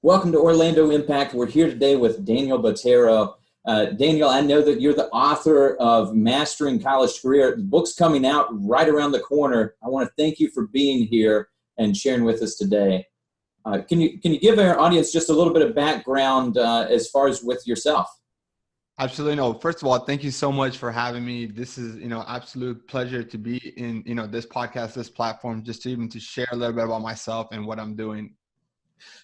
Welcome to Orlando Impact. We're here today with Daniel Botero. Daniel, I know that you're the author of Mastering College Career. The book's coming out right around the corner. I want to thank you for being here and sharing with us today. Can you give our audience just a little bit of background as far as with yourself? Absolutely. No, first of all, thank you so much for having me. This is, absolute pleasure to be in, this podcast, this platform, just to even to share a little bit about myself and what I'm doing.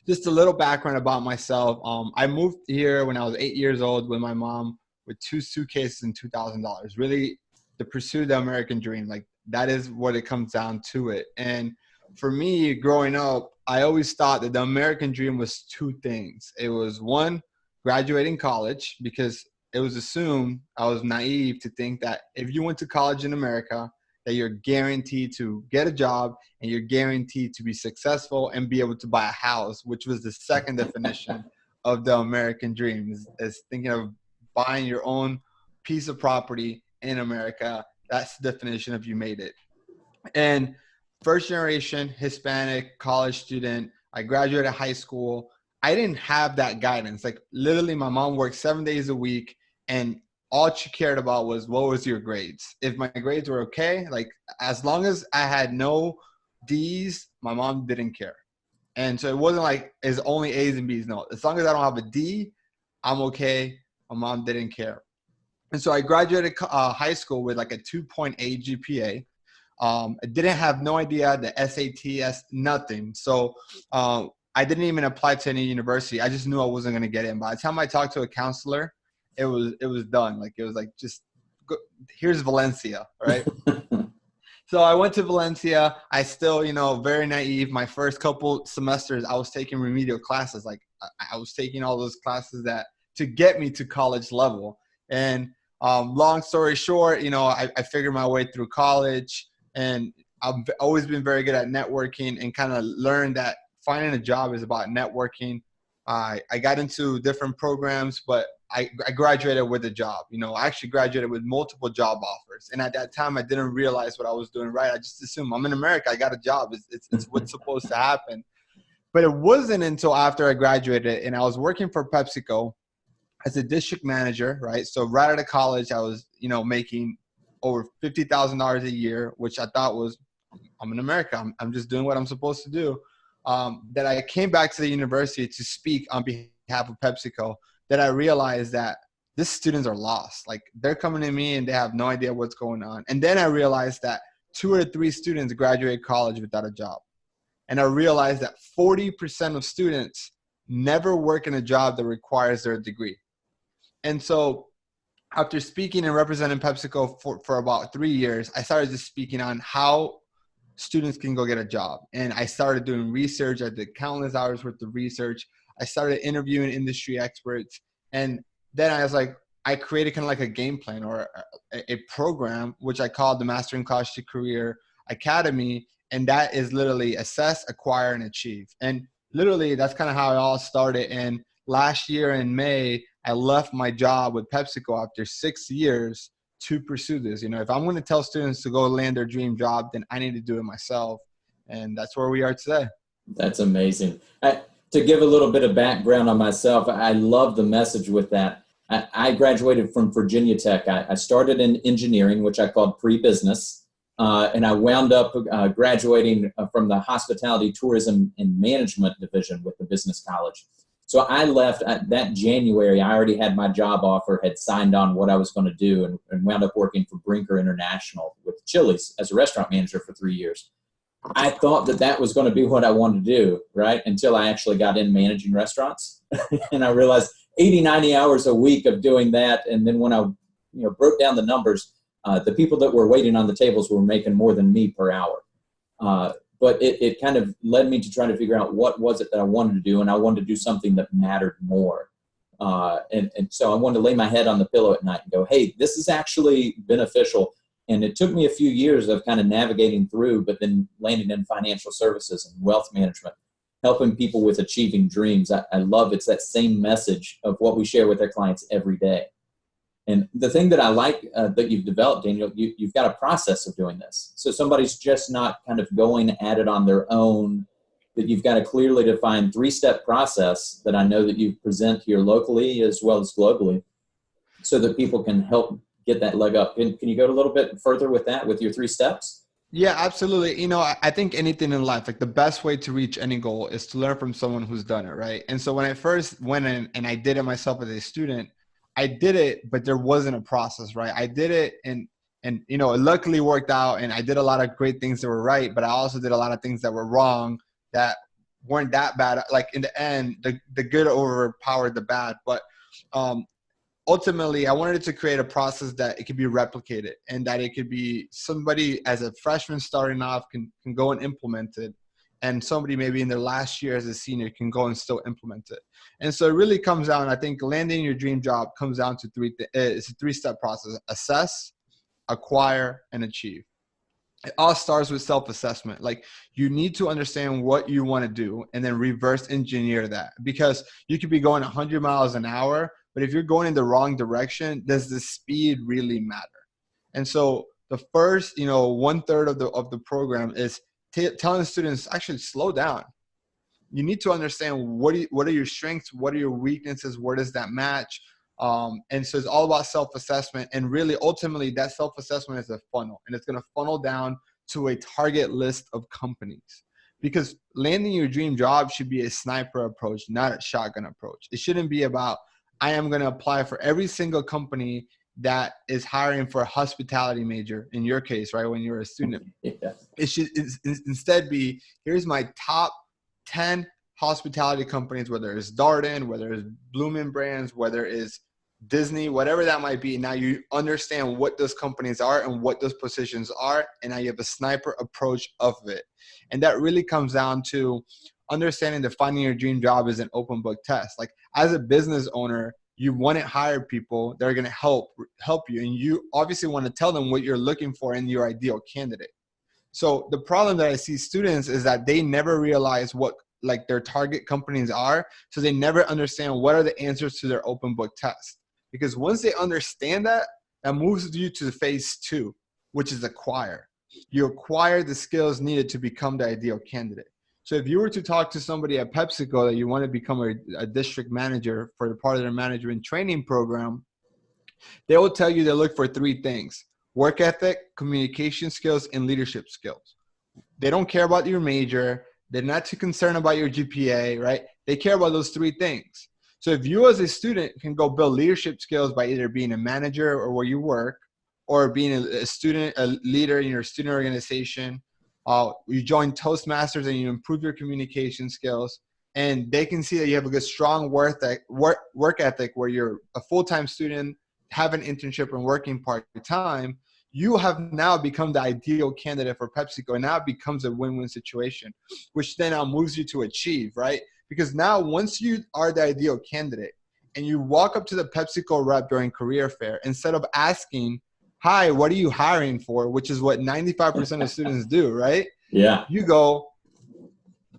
Just a little background about myself. I moved here when I was 8 years old with my mom with 2 suitcases and $2,000, really to pursue the American dream. Like that is what it comes down to it. And for me growing up, I always thought that the American dream was two things. It was one, graduating college, because it was assumed, I was naive to think that if you went to college in America, that you're guaranteed to get a job and you're guaranteed to be successful and be able to buy a house, which was the second definition of the American dream, is thinking of buying your own piece of property in America. That's the definition of you made it. And first generation Hispanic college student, I graduated high school. I didn't have that guidance. Like literally my mom worked 7 days a week and all she cared about was what was your grades. If my grades were okay, like as long as I had no D's, my mom didn't care. And so it wasn't like it's only A's and B's. No, as long as I don't have a D, I'm okay. My mom didn't care. And so I graduated high school with like a 2.8 GPA. I didn't have no idea the SATs, nothing. So I didn't even apply to any university. I just knew I wasn't going to get in. By the time I talked to a counselor, it was done. Like it was like, just go, here's Valencia, right? So I went to Valencia. I still, very naive. My first couple semesters, I was taking remedial classes. Like I was taking all those classes that to get me to college level. And long story short, I figured my way through college, and I've always been very good at networking and kind of learned that finding a job is about networking. I got into different programs, but I graduated with a job. I actually graduated with multiple job offers. And at that time, I didn't realize what I was doing right. I just assumed I'm in America. I got a job. It's what's supposed to happen. But it wasn't until after I graduated and I was working for PepsiCo as a district manager, right? So right out of college, I was, making over $50,000 a year, which I thought was, I'm in America. I'm just doing what I'm supposed to do. That I came back to the university to speak on behalf of PepsiCo, that I realized that these students are lost. Like they're coming to me and they have no idea what's going on. And then I realized that 2 or 3 students graduate college without a job. And I realized that 40% of students never work in a job that requires their degree. And so after speaking and representing PepsiCo for about 3 years, I started just speaking on how students can go get a job. And I started doing research. I did countless hours worth of research. I started interviewing industry experts. And then I was like, I created kind of like a game plan or a program, which I called the Mastering College to Career Academy. And that is literally assess, acquire, and achieve. And literally that's kind of how it all started. And last year in May, I left my job with PepsiCo after 6 years to pursue this. If I'm going to tell students to go land their dream job, then I need to do it myself. And that's where we are today. That's amazing. To give a little bit of background on myself, I love the message with that. I graduated from Virginia Tech. I started in engineering, which I called pre-business, and I wound up graduating from the hospitality, tourism, and management division with the business college. So I left that January. I already had my job offer, had signed on what I was going to do, and wound up working for Brinker International with Chili's as a restaurant manager for 3 years. I thought that was going to be what I wanted to do, right? Until I actually got in managing restaurants. And I realized 80, 90 hours a week of doing that. And then when I broke down the numbers, the people that were waiting on the tables were making more than me per hour. But it kind of led me to try to figure out what was it that I wanted to do. And I wanted to do something that mattered more. And so I wanted to lay my head on the pillow at night and go, hey, this is actually beneficial. And it took me a few years of kind of navigating through, but then landing in financial services and wealth management, helping people with achieving dreams. I love it's that same message of what we share with our clients every day. And the thing that I like that you've developed, Daniel, you've got a process of doing this. So somebody's just not kind of going at it on their own that you've got a clearly defined 3-step process that I know that you present here locally as well as globally, so that people can help get that leg up. Can you go a little bit further with that, with your 3 steps? Yeah, absolutely. I think anything in life, like the best way to reach any goal is to learn from someone who's done it, right? And so when I first went in and I did it myself as a student, I did it, but there wasn't a process, right? I did it and it luckily worked out, and I did a lot of great things that were right, but I also did a lot of things that were wrong that weren't that bad. Like in the end, the good overpowered the bad. But ultimately, I wanted to create a process that it could be replicated, and that it could be somebody as a freshman starting off can go and implement it, and somebody maybe in their last year as a senior can go and still implement it. And so it really comes down, I think landing your dream job comes down to it's a 3-step process: assess, acquire, and achieve. It all starts with self-assessment. Like, you need to understand what you want to do and then reverse engineer that, because you could be going 100 miles an hour, but if you're going in the wrong direction, does the speed really matter? And so the first 1/3 of the program is telling the students, actually slow down. You need to understand what are your strengths, what are your weaknesses, where does that match? And so it's all about self-assessment, and really ultimately that self-assessment is a funnel, and it's going to funnel down to a target list of companies, because landing your dream job should be a sniper approach, not a shotgun approach. It shouldn't be about, I am going to apply for every single company that is hiring for a hospitality major, in your case, right, when you're a student. Yeah. It should instead be, here's my top 10 hospitality companies, whether it's Darden, whether it's Bloomin' Brands, whether it's Disney, whatever that might be. Now you understand what those companies are and what those positions are, and now you have a sniper approach of it. And that really comes down to understanding that finding your dream job is an open book test. Like, as a business owner, you want to hire people that are going to help you, and you obviously want to tell them what you're looking for in your ideal candidate. So the problem that I see students is that they never realize what like their target companies are. So they never understand what are the answers to their open book test. Because once they understand that, that moves you to phase 2, which is acquire. You acquire the skills needed to become the ideal candidate. So if you were to talk to somebody at PepsiCo that you want to become a district manager for the part of their management training program, they will tell you they look for 3 things: work ethic, communication skills, and leadership skills. They don't care about your major. They're not too concerned about your GPA, right? They care about those 3 things. So if you as a student can go build leadership skills by either being a manager or where you work, or being a student, a leader in your student organization, you join Toastmasters and you improve your communication skills, and they can see that you have a good, strong work ethic where you're a full-time student, have an internship and working part-time, you have now become the ideal candidate for PepsiCo. And now it becomes a win-win situation, which then now moves you to achieve, right? Because now once you are the ideal candidate and you walk up to the PepsiCo rep during career fair, instead of asking, hi, what are you hiring for? Which is what 95% of students do, right? Yeah. You go,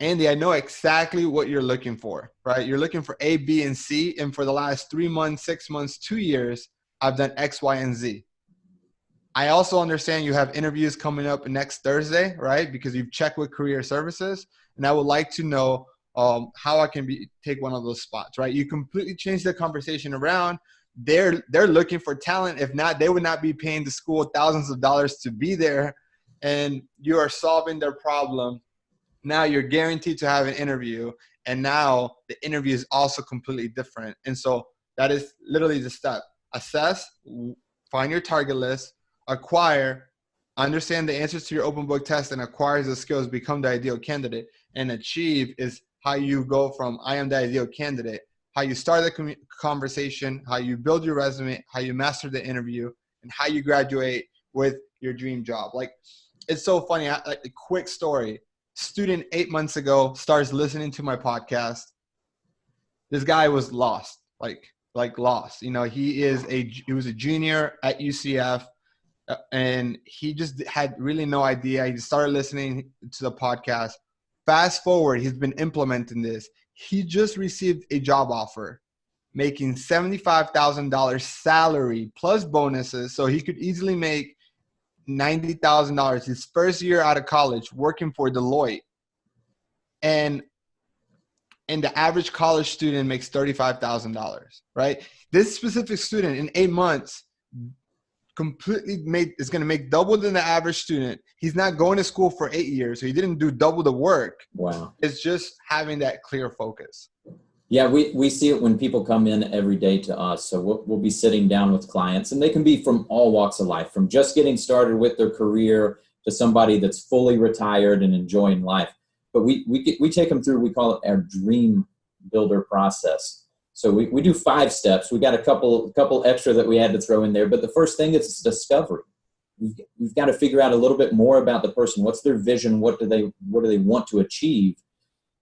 Andy, I know exactly what you're looking for, right? You're looking for A, B, and C. And for the last 3 months, 6 months, 2 years, I've done X, Y, and Z. I also understand you have interviews coming up next Thursday, right? Because you've checked with career services. And I would like to know how I can take one of those spots, right? You completely change the conversation around. They're looking for talent. If not, they would not be paying the school thousands of dollars to be there. And you are solving their problem. Now you're guaranteed to have an interview. And now the interview is also completely different. And so that is literally the step. Assess, find your target list, acquire, understand the answers to your open book test, and acquire the skills, become the ideal candidate. And achieve is how you go from I am the ideal candidate, how you start the conversation, how you build your resume, how you master the interview, and how you graduate with your dream job. Like, it's so funny. Like, a quick story. Student 8 months ago starts listening to my podcast. This guy was lost, like lost. You know, he was a junior at UCF. And he just had really no idea. He started listening to the podcast. Fast forward, he's been implementing this. He just received a job offer, making $75,000 salary plus bonuses. So he could easily make $90,000 his first year out of college working for Deloitte. and the average college student makes $35,000, right? This specific student in 8 months is going to make double than the average student. He's not going to school for 8 years, so he didn't do double the work. Wow. It's just having that clear focus. Yeah, we see it when people come in every day to us. So we'll be sitting down with clients, and they can be from all walks of life, from just getting started with their career to somebody that's fully retired and enjoying life. But we take them through, we call it our dream builder process. So we do 5 steps. We got a couple extra that we had to throw in there. But the first thing is discovery. We've got to figure out a little bit more about the person. What's their vision? What do they want to achieve?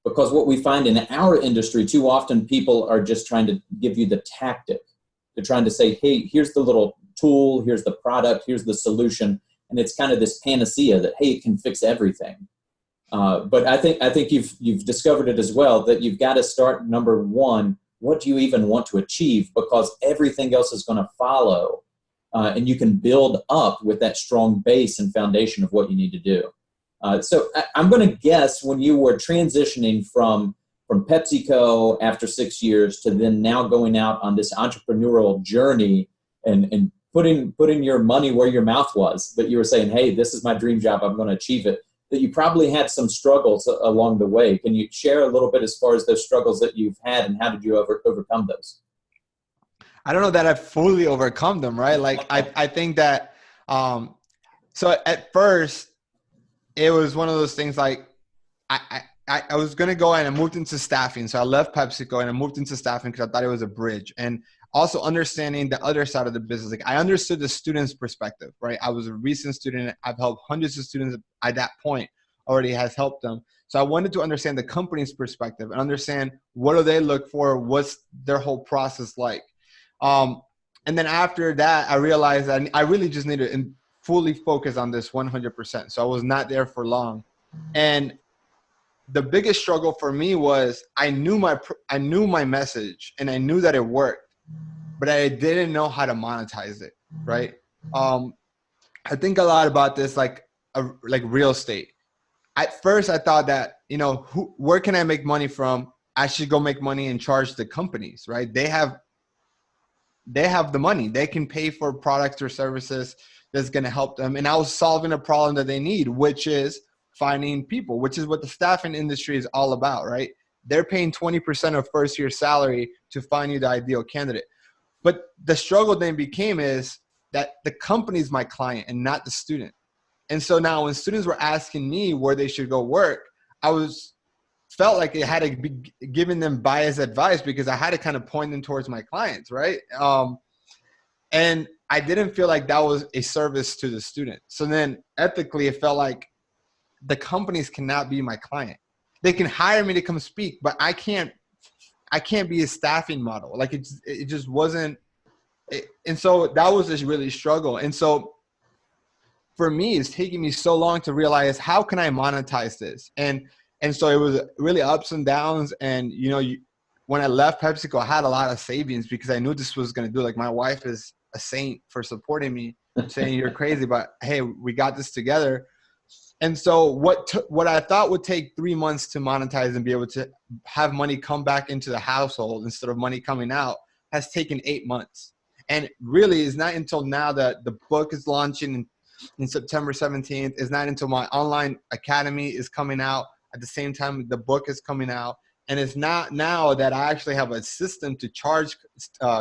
Because what we find in our industry, too often people are just trying to give you the tactic. They're trying to say, hey, here's the little tool, here's the product, here's the solution. And it's kind of this panacea that, hey, it can fix everything. But I think you've discovered it as well, that you've got to start, number one, what do you even want to achieve? Because everything else is going to follow. And you can build up with that strong base and foundation of what you need to do. So I'm going to guess when you were transitioning from PepsiCo after 6 years to then now going out on this entrepreneurial journey and putting your money where your mouth was, that you were saying, hey, this is my dream job, I'm going to achieve it, that you probably had some struggles along the way. Can you share a little bit as far as those struggles that you've had, and how did you overcome those? I don't know that I've fully overcome them, right? Like I think that, so at first it was one of those things like I was going to go and I moved into staffing. So I left PepsiCo and I moved into staffing because I thought it was a bridge. And also understanding the other side of the business. Like I understood the student's perspective, right? I was a recent student. I've helped hundreds of students at that point, already has helped them. So I wanted to understand the company's perspective and understand what do they look for? What's their whole process like? And then after that, I realized that I really just need to fully focus on this 100%. So I was not there for long. And the biggest struggle for me was I knew my message and I knew that it worked, but I didn't know how to monetize it, right? I think a lot about this like real estate. At first, I thought that, where can I make money from? I should go make money and charge the companies, right? They have the money. They can pay for products or services that's going to help them. And I was solving a problem that they need, which is finding people, which is what the staffing industry is all about, right? They're paying 20% of first year salary to find you the ideal candidate. But the struggle then became is that the company is my client and not the student. And so now when students were asking me where they should go work, felt like it had to be giving them biased advice because I had to kind of point them towards my clients, right? And I didn't feel like that was a service to the student. So then ethically, it felt like the companies cannot be my client. They can hire me to come speak, but I can't be a staffing model. Like it just wasn't. And so that was just really struggle. And so for me, it's taking me so long to realize how can I monetize this? And so it was really ups and downs. And, when I left PepsiCo, I had a lot of savings because I knew this was going to do. Like my wife is a saint for supporting me, saying you're crazy, but hey, we got this together. And so what I thought would take 3 months to monetize and be able to have money come back into the household instead of money coming out has taken 8 months. And really it's not until now that the book is launching in September 17th. It's not until my online academy is coming out at the same time the book is coming out. And it's not now that I actually have a system to charge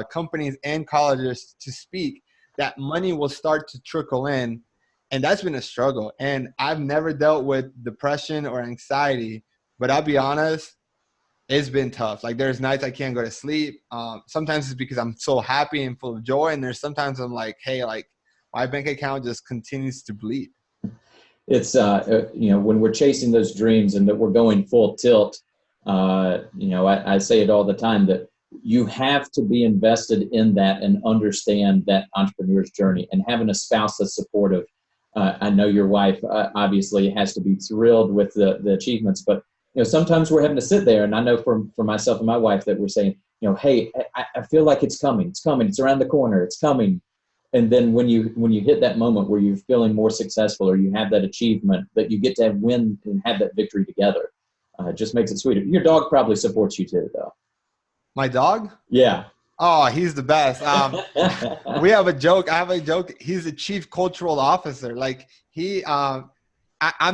companies and colleges to speak, that money will start to trickle in. And that's been a struggle. And I've never dealt with depression or anxiety, but I'll be honest, it's been tough. Like there's nights I can't go to sleep. Sometimes it's because I'm so happy and full of joy. And there's sometimes I'm like, hey, like my bank account just continues to bleed. It's, when we're chasing those dreams and that we're going full tilt, I say it all the time that you have to be invested in that and understand that entrepreneur's journey, and having a spouse that's supportive. I know your wife obviously has to be thrilled with the achievements, but sometimes we're having to sit there, and I know for myself and my wife that we're saying, hey, I feel like it's coming, it's around the corner, it's coming. And then when you hit that moment where you're feeling more successful or you have that achievement, that you get to win and have that victory together, It just makes it sweeter. Your dog probably supports you too, though. My dog? Yeah. Oh, he's the best. We have a joke. I have a joke. He's the chief cultural officer. Like he, I'm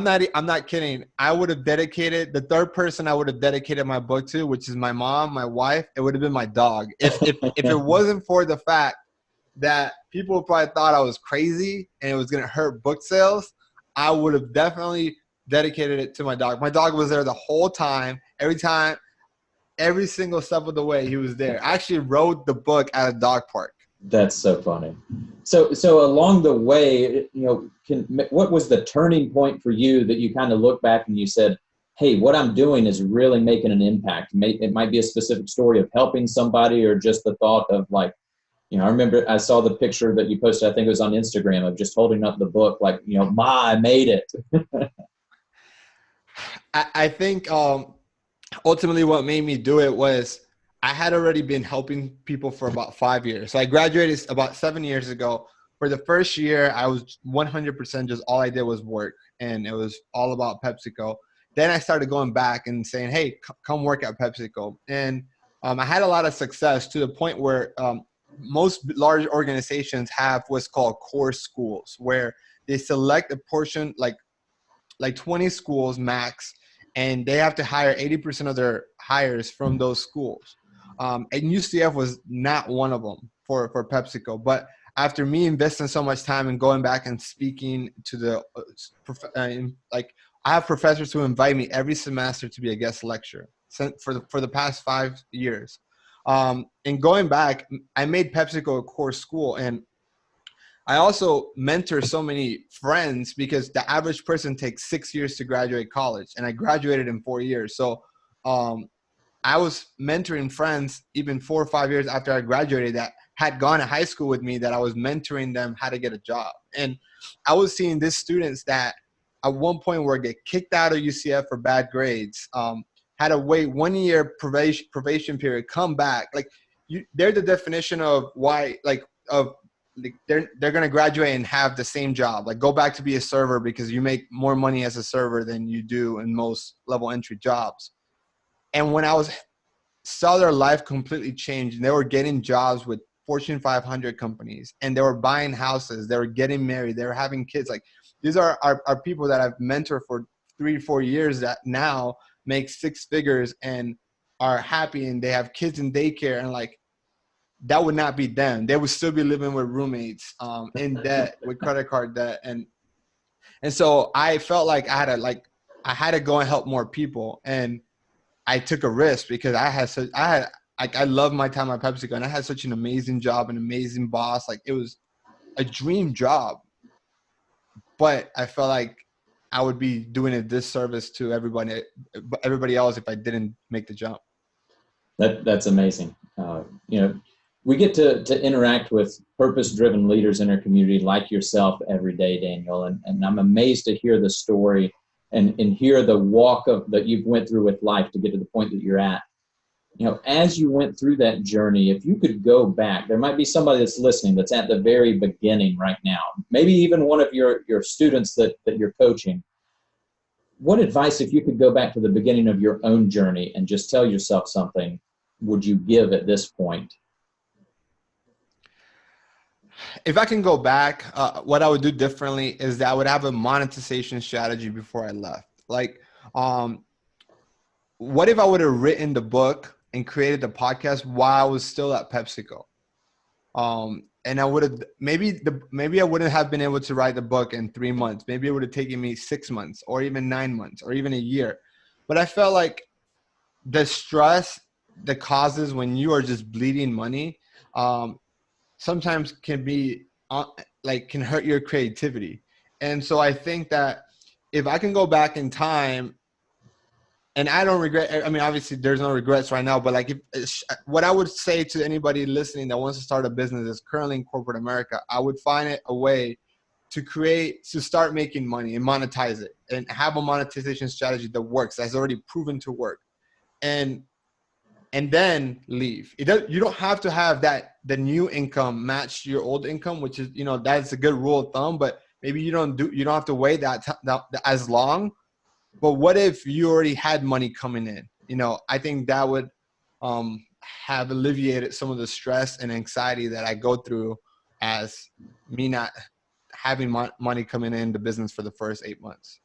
not kidding. I would have dedicated the third person I would have dedicated my book to, which is my mom, my wife. It would have been my dog. If it wasn't for the fact that people probably thought I was crazy and it was going to hurt book sales, I would have definitely dedicated it to my dog. My dog was there the whole time. Every single step of the way, he was there. I actually wrote the book at a dog park. That's so funny. So along the way, what was the turning point for you that you kind of look back and you said, hey, what I'm doing is really making an impact? It might be a specific story of helping somebody, or just the thought of like, I remember I saw the picture that you posted, I think it was on Instagram, of just holding up the book like, Ma, I made it. I think ultimately what made me do it was I had already been helping people for about 5 years. So I graduated about 7 years ago. For the first year, I was 100% just all I did was work, and it was all about PepsiCo. Then I started going back and saying, hey, come work at PepsiCo. And I had a lot of success to the point where most large organizations have what's called core schools, where they select a portion, like 20 schools max, and they have to hire 80% of their hires from those schools. And UCF was not one of them for PepsiCo. But after me investing so much time and going back and speaking to the like, I have professors who invite me every semester to be a guest lecturer for the past 5 years. And going back, I made PepsiCo a core school, and I also mentor so many friends because the average person takes 6 years to graduate college, and I graduated in 4 years. So I was mentoring friends even 4 or 5 years after I graduated that had gone to high school with me, that I was mentoring them how to get a job. And I was seeing these students that at one point were get kicked out of UCF for bad grades, had to wait 1 year probation period, come back. Like they're the definition of why, they're going to graduate and have the same job, like go back to be a server because you make more money as a server than you do in most level entry jobs. And when I saw their life completely change, and they were getting jobs with Fortune 500 companies, and they were buying houses, they were getting married, they were having kids. Like these are people that I've mentored for 3-4 years that now make 6 figures and are happy, and they have kids in daycare, and like, that would not be them. They would still be living with roommates, in debt, with credit card debt. And so I felt like I had to go and help more people. And I took a risk because I love my time at PepsiCo, and I had such an amazing job, an amazing boss. Like it was a dream job, but I felt like I would be doing a disservice to everybody else if I didn't make the jump. That's amazing. We get to interact with purpose-driven leaders in our community like yourself every day, Daniel, and I'm amazed to hear the story and hear the walk that you've went through with life to get to the point that you're at. As you went through that journey, if you could go back, there might be somebody that's listening that's at the very beginning right now, maybe even one of your students that you're coaching. What advice, if you could go back to the beginning of your own journey and just tell yourself something, would you give at this point? If I can go back, what I would do differently is that I would have a monetization strategy before I left. Like, what if I would have written the book and created the podcast while I was still at PepsiCo? And I would have maybe I wouldn't have been able to write the book in 3 months. Maybe it would have taken me 6 months, or even 9 months, or even a year. But I felt like the stress that causes when you are just bleeding money, sometimes can be can hurt your creativity. And so I think that if I can go back in time, and I don't regret, I mean, obviously there's no regrets right now, but like what I would say to anybody listening that wants to start a business is currently in corporate America, I would find a way to start making money and monetize it, and have a monetization strategy that works, that's already proven to work. And then leave. You don't have to have the new income match your old income, which is, that's a good rule of thumb, but maybe you don't have to wait that as long. But what if you already had money coming in? You know, I think that would have alleviated some of the stress and anxiety that I go through as me not having money coming in the business for the first 8 months.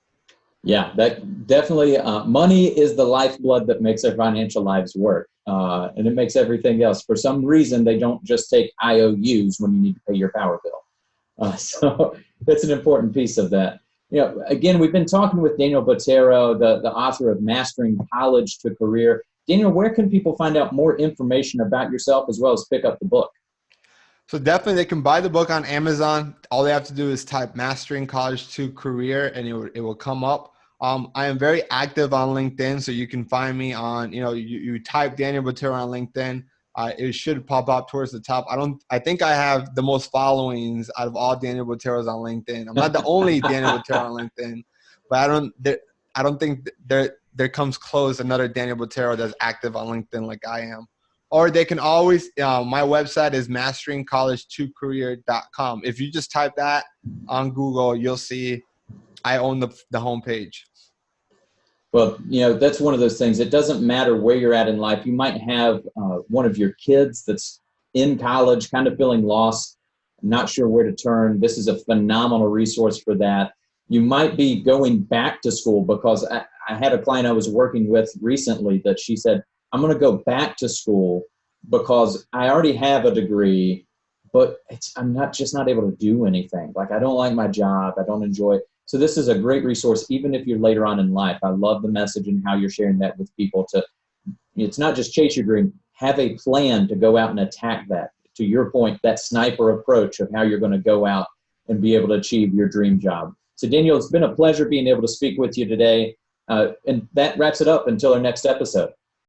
Yeah, that definitely, money is the lifeblood that makes our financial lives work. And it makes everything else. For some reason, they don't just take IOUs when you need to pay your power bill. So that's an important piece of that. You know, again, we've been talking with Daniel Botero, the author of Mastering College to Career. Daniel, where can people find out more information about yourself as well as pick up the book? So definitely they can buy the book on Amazon. All they have to do is type Mastering College to Career and it will come up. I am very active on LinkedIn, so you can find me on, you type Daniel Botero on LinkedIn. It should pop up towards the top. I think I have the most followings out of all Daniel Boteros on LinkedIn. I'm not the only Daniel Botero on LinkedIn, but I don't think there comes close another Daniel Botero that's active on LinkedIn like I am. Or they can always, my website is masteringcollege2career.com. If you just type that on Google, you'll see I own the homepage. Well, you know, that's one of those things. It doesn't matter where you're at in life. You might have one of your kids that's in college, kind of feeling lost, not sure where to turn. This is a phenomenal resource for that. You might be going back to school because I had a client I was working with recently that she said, I'm going to go back to school because I already have a degree, but I'm not able to do anything. Like, I don't like my job. I don't enjoy it. So this is a great resource, even if you're later on in life. I love the message and how you're sharing that with people. It's not just chase your dream, have a plan to go out and attack that. To your point, that sniper approach of how you're going to go out and be able to achieve your dream job. So Daniel, it's been a pleasure being able to speak with you today. And that wraps it up until our next episode.